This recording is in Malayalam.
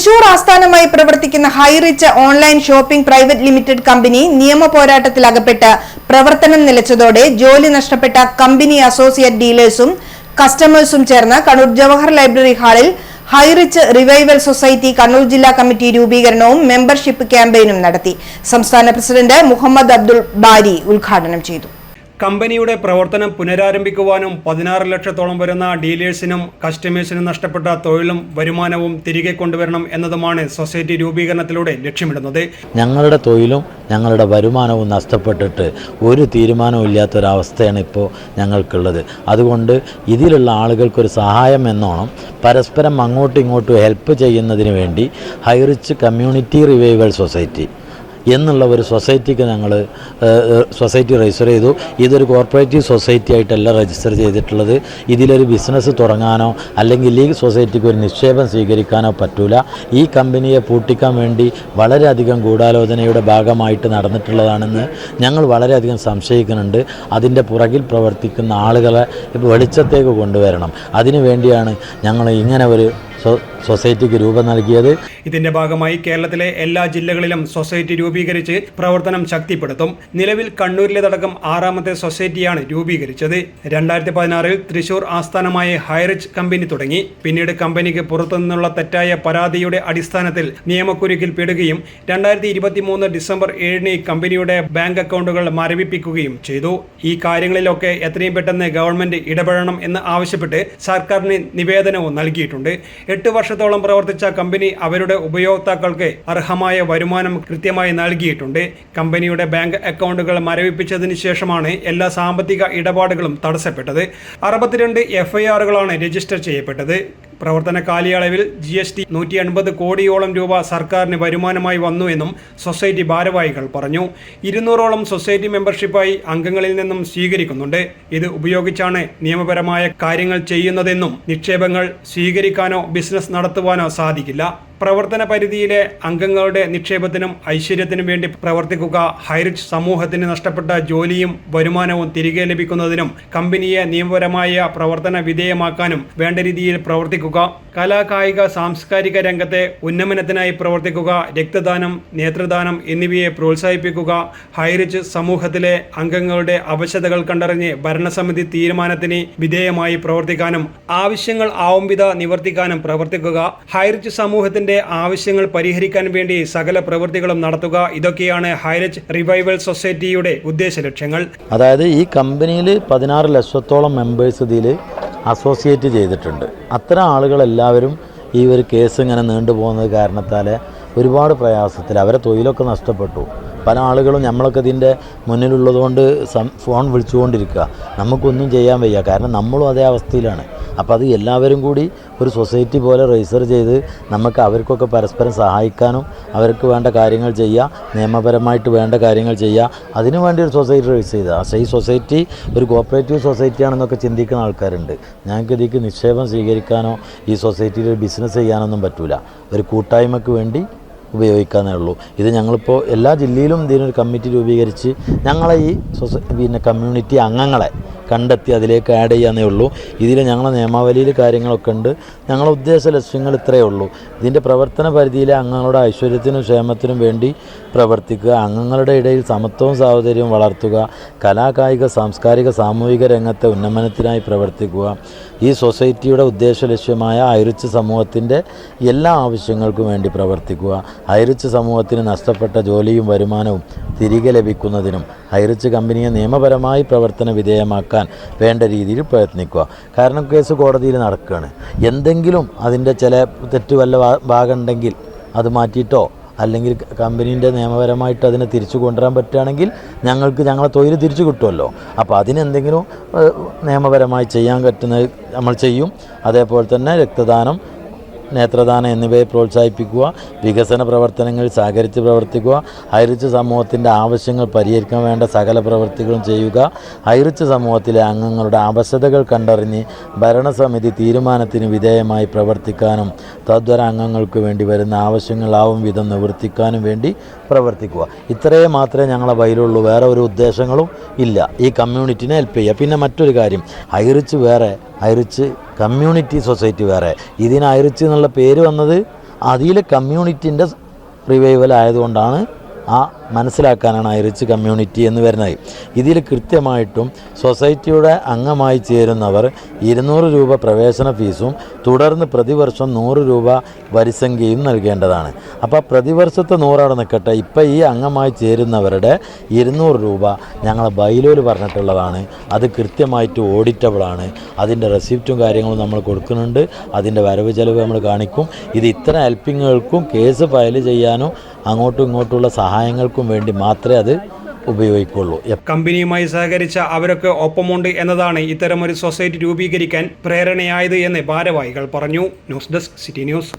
തൃശൂർ ആസ്ഥാനമായി പ്രവർത്തിക്കുന്ന Highrich online shopping private limited company നിയമ പോരാട്ടത്തിലകപ്പെട്ട് പ്രവർത്തനം നിലച്ചതോടെ ജോലി നഷ്ടപ്പെട്ട കമ്പനി അസോസിയേറ്റ് ഡീലേഴ്സും കസ്റ്റമേഴ്സും ചേർന്ന് കണ്ണൂർ ജവഹർ ലൈബ്രറി ഹാളിൽ ഹൈറിച്ച് റിവൈവൽ സൊസൈറ്റി കണ്ണൂർ ജില്ലാ കമ്മിറ്റി രൂപീകരണവും മെമ്പർഷിപ്പ് ക്യാമ്പയിനും നടത്തി. സംസ്ഥാന പ്രസിഡന്റ് മുഹമ്മദ് അബ്ദുൾ ബാരി ഉദ്ഘാടനം ചെയ്തു. കമ്പനിയുടെ പ്രവർത്തനം പുനരാരംഭിക്കുവാനും 16 ലക്ഷത്തോളം വരുന്ന ഡീലേഴ്സിനും കസ്റ്റമേഴ്സിനും നഷ്ടപ്പെട്ട തൊഴിലും വരുമാനവും തിരികെ കൊണ്ടുവരണം എന്നതുമാണ് സൊസൈറ്റി രൂപീകരണത്തിലൂടെ ലക്ഷ്യമിടുന്നത്. ഞങ്ങളുടെ തൊഴിലും ഞങ്ങളുടെ വരുമാനവും നഷ്ടപ്പെട്ടിട്ട് ഒരു തീരുമാനവും ഇല്ലാത്തൊരവസ്ഥയാണ് ഇപ്പോൾ ഞങ്ങൾക്കുള്ളത്. അതുകൊണ്ട് ഇതിലുള്ള ആളുകൾക്കൊരു സഹായം എന്നോണം പരസ്പരം അങ്ങോട്ടും ഇങ്ങോട്ടും ഹെൽപ്പ് ചെയ്യുന്നതിന് വേണ്ടി ഹൈറിച്ച് കമ്മ്യൂണിറ്റി റിവൈവൽ സൊസൈറ്റി എന്നുള്ള ഒരു സൊസൈറ്റിക്ക് ഞങ്ങൾ സൊസൈറ്റി രജിസ്റ്റർ ചെയ്തു. ഇതൊരു കോർപ്പറേറ്റീവ് സൊസൈറ്റി ആയിട്ടല്ല രജിസ്റ്റർ ചെയ്തിട്ടുള്ളത്. ഇതിലൊരു ബിസിനസ് തുടങ്ങാനോ അല്ലെങ്കിൽ ഈ സൊസൈറ്റിക്ക് ഒരു നിക്ഷേപം സ്വീകരിക്കാനോ പറ്റൂല. ഈ കമ്പനിയെ പൂട്ടിക്കാൻ വേണ്ടി വളരെയധികം ഗൂഢാലോചനയുടെ ഭാഗമായിട്ട് നടന്നിട്ടുള്ളതാണെന്ന് ഞങ്ങൾ വളരെയധികം സംശയിക്കുന്നുണ്ട്. അതിൻ്റെ പുറകിൽ പ്രവർത്തിക്കുന്ന ആളുകളെ വെളിച്ചത്തേക്ക് കൊണ്ടുവരണം. അതിനു വേണ്ടിയാണ് ഞങ്ങൾ ഇങ്ങനെ ഒരു സൊസൈറ്റിക്ക് രൂപം നൽകിയത്. ഇതിന്റെ ഭാഗമായി കേരളത്തിലെ എല്ലാ ജില്ലകളിലും സൊസൈറ്റി രൂപീകരിച്ച് പ്രവർത്തനം ശക്തിപ്പെടുത്തും. നിലവിൽ കണ്ണൂരിലേതടക്കം 6ാമത്തെ സൊസൈറ്റിയാണ് രൂപീകരിച്ചത്. 2016 തൃശൂർ ആസ്ഥാനമായി ഹൈറിച്ച് കമ്പനി തുടങ്ങി. പിന്നീട് കമ്പനിക്ക് പുറത്തുനിന്നുള്ള തെറ്റായ പരാതിയുടെ അടിസ്ഥാനത്തിൽ നിയമക്കുരുക്കിൽ പെടുകയും 2023 ഡിസംബർ 7 കമ്പനിയുടെ ബാങ്ക് അക്കൗണ്ടുകൾ മരവിപ്പിക്കുകയും ചെയ്തു. ഈ കാര്യങ്ങളിലൊക്കെ എത്രയും പെട്ടെന്ന് ഗവൺമെന്റ് ഇടപെടണം എന്ന് ആവശ്യപ്പെട്ട് സർക്കാരിന് നിവേദനവും നൽകിയിട്ടുണ്ട്. 8 വർഷത്തോളം പ്രവർത്തിച്ച കമ്പനി അവരുടെ ഉപയോക്താക്കൾക്ക് അർഹമായ വരുമാനം കൃത്യമായി നൽകിയിട്ടുണ്ട്. കമ്പനിയുടെ ബാങ്ക് അക്കൗണ്ടുകൾ മരവിപ്പിച്ചതിന് ശേഷമാണ് എല്ലാ സാമ്പത്തിക ഇടപാടുകളും തടസ്സപ്പെട്ടത്. 62 FIRകളാണ് രജിസ്റ്റർ ചെയ്യപ്പെട്ടത്. പ്രവർത്തന കാലയളവിൽ GST 180 കോടിയോളം രൂപ സർക്കാരിന് വരുമാനമായി വന്നുവെന്നും സൊസൈറ്റി ഭാരവാഹികൾ പറഞ്ഞു. 200ഓളം സൊസൈറ്റി മെമ്പർഷിപ്പായി അംഗങ്ങളിൽ നിന്നും സ്വീകരിക്കുന്നുണ്ട്. ഇത് ഉപയോഗിച്ചാണ് നിയമപരമായ കാര്യങ്ങൾ ചെയ്യുന്നതെന്നും നിക്ഷേപങ്ങൾ സ്വീകരിക്കാനോ ബിസിനസ് നടത്തുവാനോ സാധിക്കില്ല. പ്രവർത്തന പരിധിയിലെ അംഗങ്ങളുടെ നിക്ഷേപത്തിനും ഐശ്വര്യത്തിനും വേണ്ടി പ്രവർത്തിക്കുക, ഹൈറിച്ച് സമൂഹത്തിന് നഷ്ടപ്പെട്ട ജോലിയും വരുമാനവും തിരികെ ലഭിക്കുന്നതിനും കമ്പനിയെ നിയമപരമായ പ്രവർത്തന വിധേയമാക്കാനും വേണ്ട രീതിയിൽ പ്രവർത്തിക്കുക, കലാ കായിക സാംസ്കാരിക രംഗത്തെ ഉന്നമനത്തിനായി പ്രവർത്തിക്കുക, രക്തദാനം, നേത്രദാനം എന്നിവയെ പ്രോത്സാഹിപ്പിക്കുക, ഹൈറിച്ച് സമൂഹത്തിലെ അംഗങ്ങളുടെ അവശതകൾ കണ്ടറിഞ്ഞ് ഭരണസമിതി തീരുമാനത്തിന് വിധേയമായി പ്രവർത്തിക്കാനും ആവശ്യങ്ങൾ ആവുംവിധ നിവർത്തിക്കാനും പ്രവർത്തിക്കുക, ഹൈറിച്ച് സമൂഹത്തിന്റെ ആവശ്യങ്ങൾ പരിഹരിക്കാൻ വേണ്ടി സകല പ്രവൃത്തികളും നടത്തുക. ഇതൊക്കെയാണ് ഹൈറിച്ച് റിവൈവൽ സൊസൈറ്റിയുടെ ഉദ്ദേശ ലക്ഷ്യങ്ങൾ. അതായത് ഈ കമ്പനിയിൽ 16 ലക്ഷത്തോളം മെമ്പേഴ്സ് ഇതിൽ അസോസിയേറ്റ് ചെയ്തിട്ടുണ്ട്. അത്തരം ആളുകളെല്ലാവരും ഈ ഒരു കേസ് ഇങ്ങനെ നീണ്ടുപോകുന്നത് കാരണത്താൽ ഒരുപാട് പ്രയാസത്തിൽ അവരെ തൊഴിലൊക്കെ നഷ്ടപ്പെട്ടു. പല ആളുകളും നമ്മളൊക്കെ ഇതിൻ്റെ മുന്നിലുള്ളതുകൊണ്ട് ഫോൺ വിളിച്ചുകൊണ്ടിരിക്കുക. നമുക്കൊന്നും ചെയ്യാൻ വയ്യ, കാരണം നമ്മളും അതേ അവസ്ഥയിലാണ്. അപ്പോൾ അത് എല്ലാവരും കൂടി ഒരു സൊസൈറ്റി പോലെ രജിസ്റ്റർ ചെയ്ത് നമുക്ക് അവർക്കൊക്കെ പരസ്പരം സഹായിക്കാനും അവർക്ക് വേണ്ട കാര്യങ്ങൾ ചെയ്യുക, നിയമപരമായിട്ട് വേണ്ട കാര്യങ്ങൾ ചെയ്യുക, അതിനു വേണ്ടി ഒരു സൊസൈറ്റി രജിസ്റ്റർ ചെയ്താൽ. പക്ഷേ ഈ സൊസൈറ്റി ഒരു കോപ്പറേറ്റീവ് സൊസൈറ്റി ആണെന്നൊക്കെ ചിന്തിക്കുന്ന ആൾക്കാരുണ്ട്. ഞങ്ങൾക്ക് ഇതിലേക്ക് നിക്ഷേപം സ്വീകരിക്കാനോ ഈ സൊസൈറ്റിയിൽ ഒരു ബിസിനസ് ചെയ്യാനൊന്നും പറ്റില്ല. ഒരു കൂട്ടായ്മയ്ക്ക് വേണ്ടി ഉപയോഗിക്കാനേ ഉള്ളൂ. ഇത് ഞങ്ങളിപ്പോൾ എല്ലാ ജില്ലയിലും ഇതിനൊരു കമ്മിറ്റി രൂപീകരിച്ച് ഞങ്ങളെ ഈ കമ്മ്യൂണിറ്റി അംഗങ്ങളെ കണ്ടെത്തി അതിലേക്ക് ആഡ് ചെയ്യാനേ ഉള്ളൂ. ഇതിൽ ഞങ്ങളെ നിയമാവലിയിൽ കാര്യങ്ങളൊക്കെ ഉണ്ട്. ഞങ്ങളുടെ ഉദ്ദേശ ലക്ഷ്യങ്ങൾ ഇത്രയേ ഉള്ളൂ. ഇതിൻ്റെ പ്രവർത്തന പരിധിയിലെ അംഗങ്ങളുടെ ഐശ്വര്യത്തിനും ക്ഷേമത്തിനും വേണ്ടി പ്രവർത്തിക്കുക, അംഗങ്ങളുടെ ഇടയിൽ സമത്വവും സാഹോദര്യവും വളർത്തുക, കലാ കായിക സാംസ്കാരിക സാമൂഹിക രംഗത്തെ ഉന്നമനത്തിനായി പ്രവർത്തിക്കുക, ഈ സൊസൈറ്റിയുടെ ഉദ്ദേശ ലക്ഷ്യമായ ഹൈറിച്ച് സമൂഹത്തിൻ്റെ എല്ലാ ആവശ്യങ്ങൾക്കും വേണ്ടി പ്രവർത്തിക്കുക, ഹൈറിച്ച് സമൂഹത്തിന് നഷ്ടപ്പെട്ട ജോലിയും വരുമാനവും തിരികെ ലഭിക്കുന്നതിനും ഹൈറിച്ച് കമ്പനിയെ നിയമപരമായി പ്രവർത്തന വിധേയമാക്കാൻ വേണ്ട രീതിയിൽ പ്രയത്നിക്കുക. കാരണം കേസ് കോടതിയിൽ നടക്കുകയാണ്. എന്തെങ്കിലും അതിൻ്റെ ചില തെറ്റ് വല്ല ഭാഗം ഉണ്ടെങ്കിൽ അത് മാറ്റിയിട്ടോ അല്ലെങ്കിൽ കമ്പനീൻ്റെ നിയമപരമായിട്ട് അതിനെ തിരിച്ചു കൊണ്ടുവരാൻ പറ്റുകയാണെങ്കിൽ ഞങ്ങളെ തൊഴിൽ തിരിച്ചു കിട്ടുമല്ലോ. അപ്പോൾ അതിനെന്തെങ്കിലും നിയമപരമായി ചെയ്യാൻ പറ്റുന്നത് നമ്മൾ ചെയ്യും. അതേപോലെ തന്നെ രക്തദാനം, നേത്രദാനം എന്നിവയെ പ്രോത്സാഹിപ്പിക്കുക, വികസന പ്രവർത്തനങ്ങളിൽ സഹകരിച്ച് പ്രവർത്തിക്കുക, ഹൈറിച്ച് സമൂഹത്തിൻ്റെ ആവശ്യങ്ങൾ പരിഹരിക്കാൻ വേണ്ട സകല പ്രവൃത്തികളും ചെയ്യുക, ഹൈറിച്ച് സമൂഹത്തിലെ അംഗങ്ങളുടെ അവശതകൾ കണ്ടറിഞ്ഞ് ഭരണസമിതി തീരുമാനത്തിന് വിധേയമായി പ്രവർത്തിക്കാനും തദ്വാര അംഗങ്ങൾക്ക് വേണ്ടി വരുന്ന ആവശ്യങ്ങളാവും വിധം നിവർത്തിക്കാനും വേണ്ടി പ്രവർത്തിക്കുക. ഇത്രയേ മാത്രമേ ഞങ്ങളെ വഴിയിലുള്ളൂ. വേറെ ഒരു ഉദ്ദേശങ്ങളും ഇല്ല. ഈ കമ്മ്യൂണിറ്റിനെ ഹെൽപ്പ് ചെയ്യുക. പിന്നെ മറ്റൊരു കാര്യം, ഹൈറിച്ച് വേറെ, ഹൈറിച്ച് കമ്മ്യൂണിറ്റി സൊസൈറ്റി വേറെ. ഇതിന് ഹൈറിച്ച് എന്നുള്ള പേര് വന്നത് അതിൽ കമ്മ്യൂണിറ്റിൻ്റെ റിവൈവൽ ആയതുകൊണ്ടാണ് ആ മനസ്സിലാക്കാനാണ് ഐറിച്ച് കമ്മ്യൂണിറ്റി എന്ന് വരുന്നത്. ഇതിൽ കൃത്യമായിട്ടും സൊസൈറ്റിയുടെ അംഗമായി ചേരുന്നവർ 200 രൂപ പ്രവേശന ഫീസും തുടർന്ന് പ്രതിവർഷം 100 രൂപ വരിസംഖ്യയും നൽകേണ്ടതാണ്. അപ്പോൾ പ്രതിവർഷത്തെ 100 അവിടെ നിൽക്കട്ടെ, ഇപ്പോൾ ഈ അംഗമായി ചേരുന്നവരുടെ 200 രൂപ ഞങ്ങൾ ബൈലോയിൽ പറഞ്ഞിട്ടുള്ളതാണ്. അത് കൃത്യമായിട്ട് ഓഡിറ്റബിളാണ്. അതിൻ്റെ റെസിപ്റ്റും കാര്യങ്ങളും നമ്മൾ കൊടുക്കുന്നുണ്ട്. അതിൻ്റെ വരവ് ചെലവ് നമ്മൾ കാണിക്കും. ഇത് ഇത്തരം ഹെൽപ്പിങ്ങുകൾക്കും കേസ് ഫയൽ ചെയ്യാനും അങ്ങോട്ടും ഇങ്ങോട്ടുള്ള സഹായങ്ങൾക്കും വേണ്ടി മാത്രമേ അത് ഉപയോഗിക്കുള്ളൂ. കമ്പനിയുമായി സഹകരിച്ച അവരൊക്കെ ഒപ്പമുണ്ട് എന്നതാണ് ഇത്തരമൊരു സൊസൈറ്റി രൂപീകരിക്കാൻ പ്രേരണയായത് എന്ന് ഭാരവാഹികൾ പറഞ്ഞു. News desk city news.